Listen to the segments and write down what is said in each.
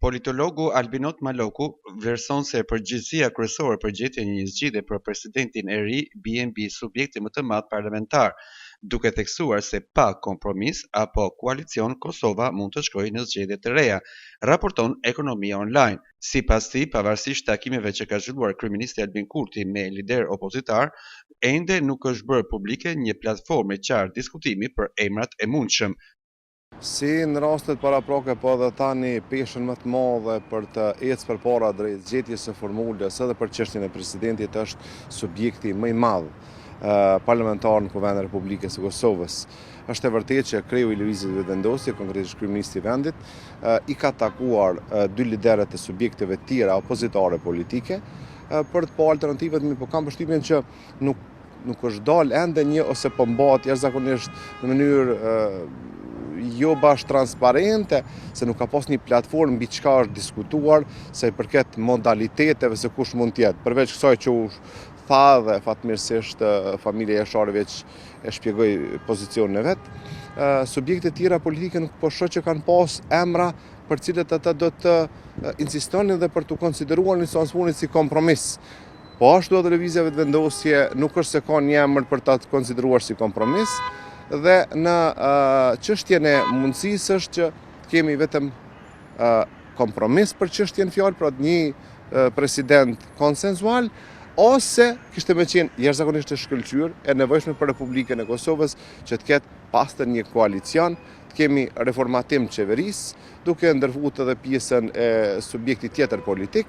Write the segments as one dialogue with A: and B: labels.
A: Politologu Albinot Maloku vlerëson se përgjegjësia kryesore për gjetjen e një zgjidhje për presidentin e ri bie mbi subjektin më të madh parlamentar, duke theksuar se pa kompromis apo koalicion Kosova mund të shkojë në zgjedhje të reja, raporton Ekonomia Online. Sipas tij, pavarësisht takimeve që ka zhvilluar kryeministri Albin Kurti me lider opozitar, ende nuk është bërë publike një platformë e qartë diskutimi për emrat e mundshëm.
B: Si në rastet paraprake, po edhe tani peshën më të madhe për të ecë përpara drejt zgjedhjes së formulës edhe për çështjen e presidentit është subjekti më i madh parlamentar në Kuvendin e Republikës së Kosovës. Është e vërtetë që kreu i lëvizjes vetëvendosje, konkretisht kryeministri i vendit, i ka takuar dy liderët e subjekteve të tjera opozitare politike për të pa alternativat, por kam përshtypjen që nuk është dalë ende një ose po mbahet jashtëzakonisht në mënyrë jo bash transparente, se nuk ka pas një platformë mbi çka është diskutuar, se i përket modaliteteve se kush mund të jetë. Përveç kësaj që u tha dhe fatmirësisht familja Jasharević e shpjegoi pozicionin e vet, subjekte të tjera politike nuk po shoh që kanë pas emra për cilët ata do të insistonin dhe për të konsideruar në punit si kompromis. Po ashtu edhe lëvizja vetëvendosje nuk është se ka një emër për ta konsideruar si kompromis, dhe në çështjen e mundësisë është që kemi vetëm kompromis për çështjen fjalë, pra një president konsensual, ose kishte më qenë jashtëzakonisht të shkëlqyer e nevojshme për Republikën e Kosovës që të ketë pastër një koalicion, të kemi reformatim qeverisë, duke ndërfuar edhe pjesën e subjektit tjetër politik.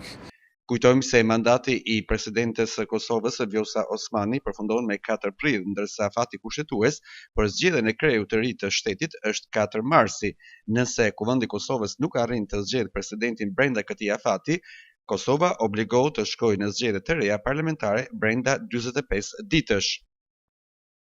A: Kujtojmë se mandati i presidentes së Kosovës, Vjosa Osmani, përfundon me 4 prill, ndërsa fati kushtetues për zgjedhjen e kreut të ri të shtetit është 4 marsi. Nëse Kuvendi i Kosovës nuk arrin të zgjedhë presidentin brenda këtij afati, Kosova obligohet të shkojë në zgjedhje të reja parlamentare brenda 45 ditësh.